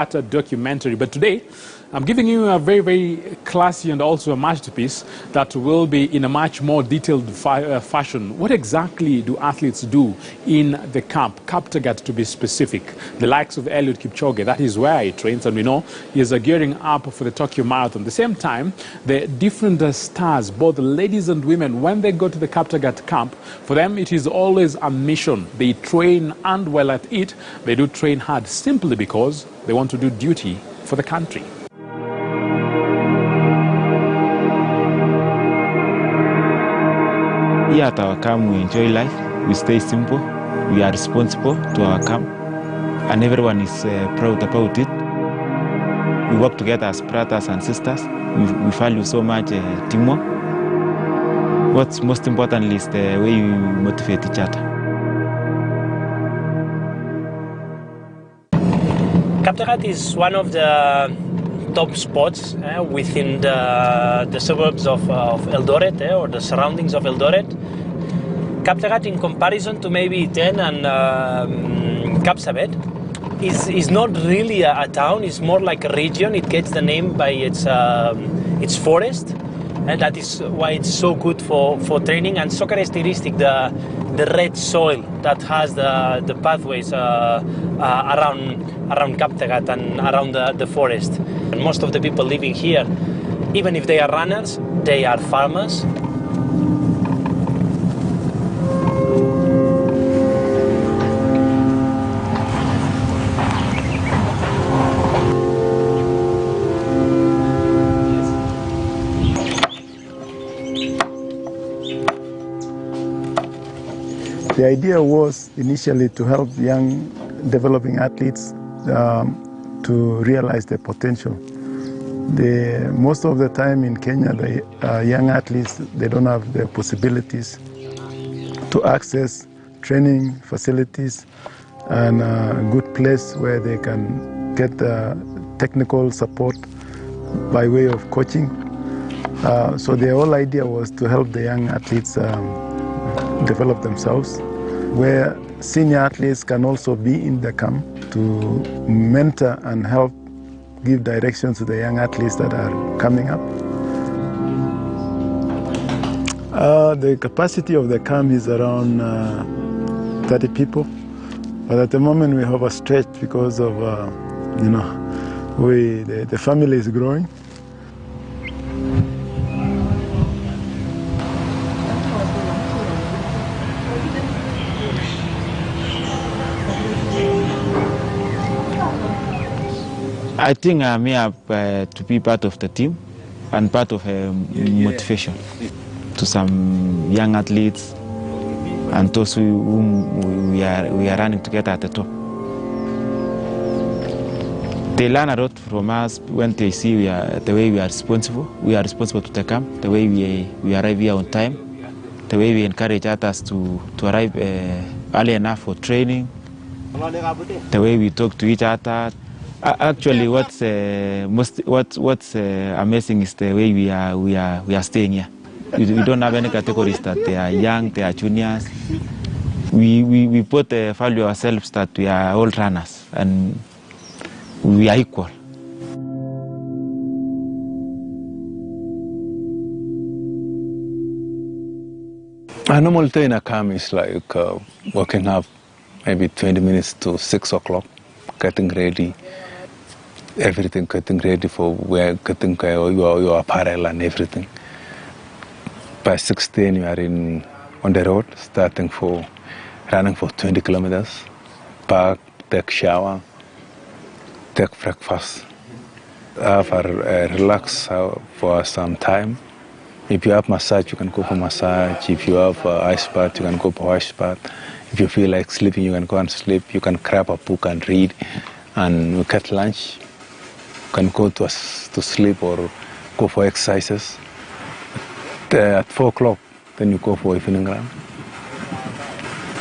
At a documentary, but today I'm giving you a very, very classy and also a masterpiece that will be in a much more detailed fashion. What exactly do athletes do in the camp, Kaptagat to be specific? The likes of Eliud Kipchoge, that is where he trains, and we know he is gearing up for the Tokyo Marathon. At the same time, the different stars, both ladies and women, when they go to the Kaptagat camp, for them it is always a mission. They train, and while at it, they do train hard simply because they want to do duty for the country. Here at our camp, we enjoy life, we stay simple, we are responsible to our camp, and everyone is proud about it. We work together as brothers and sisters. We value so much teamwork. What's most important is the way we motivate each other. Kaptagat is one of the top spots within the suburbs of Eldoret or the surroundings of Eldoret. Kaptagat, in comparison to maybe Ten and Kapsabet, is not really a town. It's more like a region. It gets the name by its forest, and that is why it's so good for training, and so characteristic the red soil that has the pathways around Kaptagat and around the forest. And most of the people living here, even if they are runners, they are farmers. The idea was initially to help young developing athletes to realize their potential. Most of the time in Kenya, the young athletes, they don't have the possibilities to access training facilities and a good place where they can get technical support by way of coaching. So the whole idea was to help the young athletes develop themselves, where senior athletes can also be in the camp to mentor and help give direction to the young athletes that are coming up. The capacity of the camp is around 30 people, but at the moment we have a stretch because of, the family is growing. I think I'm here to be part of the team and part of motivation to some young athletes and those whom we are running together at the top. They learn a lot from us when they see the way we are responsible. We are responsible to the camp, the way we arrive here on time, the way we encourage others to arrive early enough for training, the way we talk to each other. Actually, what's amazing is the way we are staying here. We don't have any categories that they are young, they are juniors. We both value ourselves that we are all runners and we are equal. A normal day in a camp is like waking up maybe 20 minutes to 6 o'clock, getting ready. Everything, getting ready for getting your apparel and everything. By 16, you are on the road, running for 20 kilometers. Back, take shower, take breakfast, have a relax for some time. If you have massage, you can go for massage. If you have ice bath, you can go for ice bath. If you feel like sleeping, you can go and sleep. You can grab a book and read, and we get lunch. You can go to sleep or go for exercises. At 4 o'clock, then you go for evening run.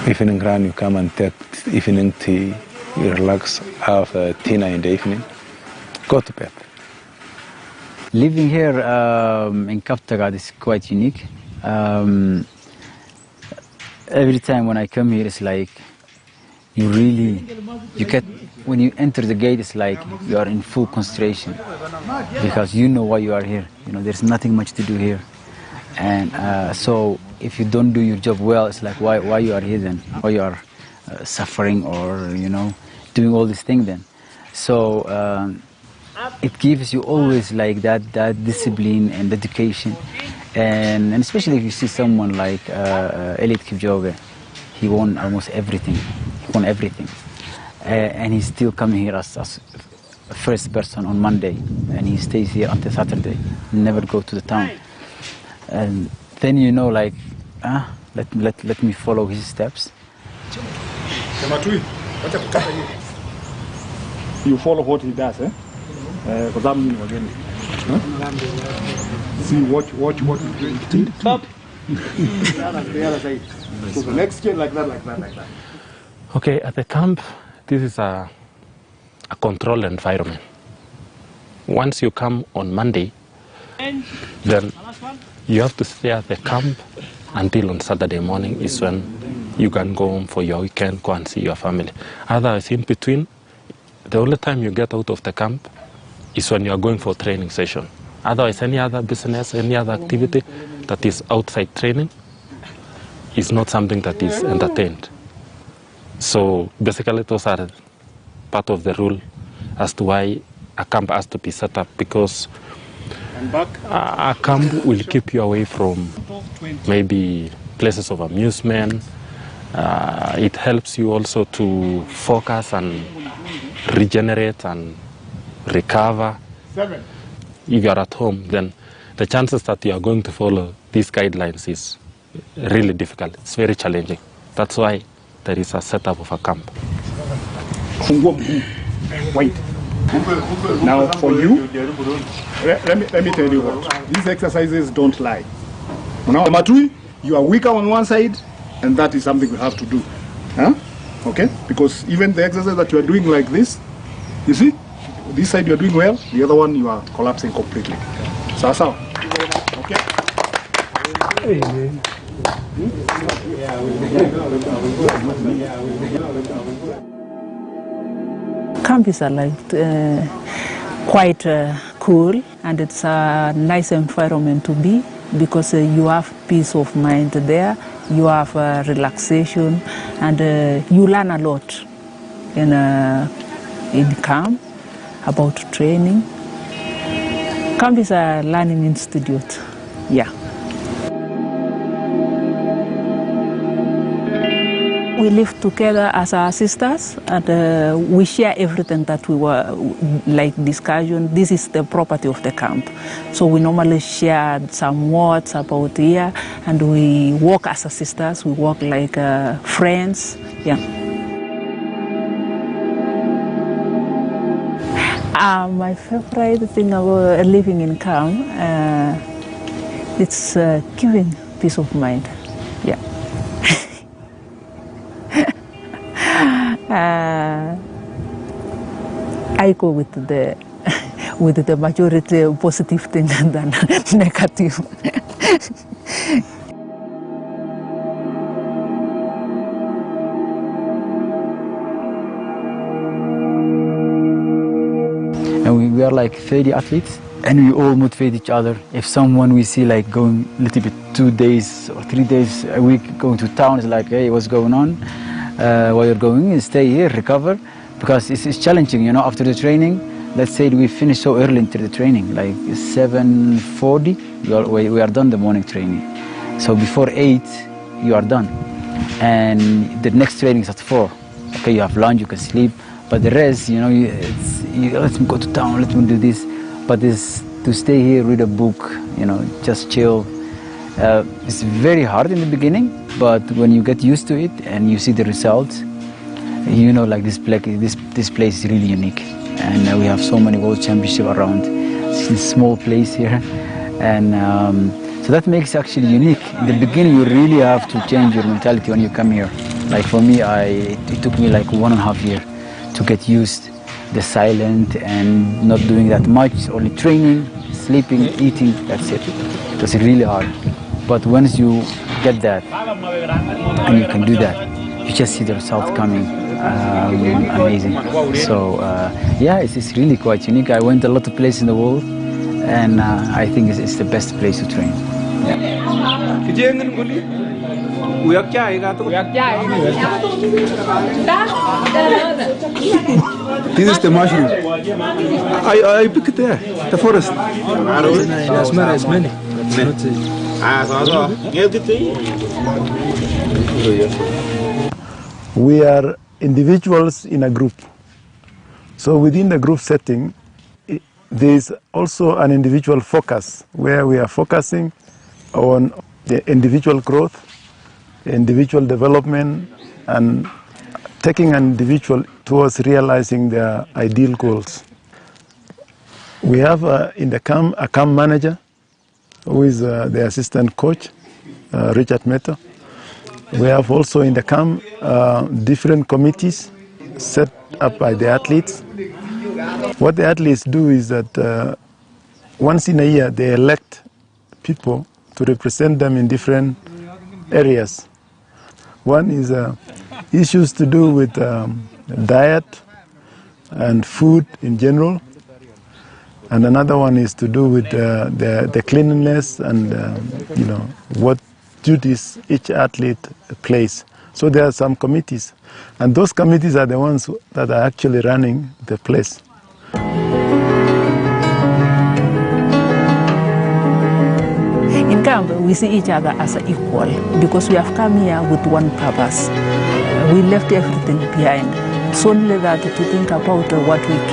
Evening run, you come and take evening tea, you relax, have dinner in the evening, go to bed. Living here in Kaptagat is quite unique. Every time when I come here, it's like when you enter the gate, it's like you are in full concentration because you know why you are here. You know, there's nothing much to do here. And so if you don't do your job well, it's like why you are here then? Why you are suffering or, you know, doing all these things then? So it gives you always like that discipline and dedication. And especially if you see someone like Eliud Kipchoge, he won almost everything. He won everything. And he's still coming here as first person on Monday. And he stays here until Saturday. Never go to the town. And then you know, like, let me follow his steps. You follow what he does, eh? See, watch what he's doing. Stop. The other side. So the next chain like that. Okay, at the camp, this is a controlled environment. Once you come on Monday, then you have to stay at the camp until on Saturday morning is when you can go home for your weekend, go and see your family. Otherwise, in between, the only time you get out of the camp is when you are going for training session. Otherwise, any other business, any other activity that is outside training is not something that is entertained. So basically, those are part of the rule as to why a camp has to be set up, because a camp will keep you away from maybe places of amusement. It helps you also to focus and regenerate and recover. If you are at home, then the chances that you are going to follow these guidelines is really difficult. It's very challenging. That's why there is a setup of a camp. Wait. Now for you, let me tell you what. These exercises don't lie. Now, Matui, you are weaker on one side, and that is something you have to do. Huh? Okay? Because even the exercise that you are doing like this, you see, this side you are doing well, the other one you are collapsing completely. So, okay? Amen. Camp is quite cool, and it's a nice environment to be, because you have peace of mind there, you have relaxation, and you learn a lot in camp about training. Camp is a learning institute, yeah. We live together as our sisters, and we share everything that we were like discussion. This is the property of the camp. So we normally share some words about here, and we work as a sisters, we work like friends, yeah. My favorite thing about living in camp, it's giving peace of mind, yeah. I go with the majority positive thing than negative. And we are like 30 athletes, and we all motivate each other. If someone we see like going a little bit 2 days or 3 days a week going to town, it's like, hey, what's going on? While you're going, stay here, recover, because it's challenging, you know, after the training. Let's say we finish so early into the training, like 7:40, we are done the morning training. So before 8, you are done. And the next training is at 4. Okay, you have lunch, you can sleep, but the rest, you know, let me go to town, let me do this. But this, to stay here, read a book, you know, just chill. It's very hard in the beginning, but when you get used to it and you see the results, you know, like this place is really unique. And we have so many world championships around. It's a small place here. And so that makes it actually unique. In the beginning, you really have to change your mentality when you come here. Like for me, it took me like 1.5 years to get used the silent and not doing that much, only training, sleeping, eating, that's it. It was really hard. But once you get that, and you can do that, you just see the result coming. amazing. So yeah, it's really quite unique. I went a lot of places in the world, and I think it's the best place to train. Yeah. This is the mushroom. I picked there, the forest. There's many. We are individuals in a group. So within the group setting, there is also an individual focus where we are focusing on the individual growth, individual development, and taking an individual towards realizing their ideal goals. We have in the camp a camp manager who is the assistant coach, Richard Meto. We have also in the camp different committees set up by the athletes. What the athletes do is that once in a year they elect people to represent them in different areas. One is issues to do with diet and food in general, and another one is to do with the cleanliness and what duties each athlete plays. So there are some committees, and those committees are the ones that are actually running the place. In camp, we see each other as equal because we have come here with one purpose. We left everything behind. It's only that to think about what we came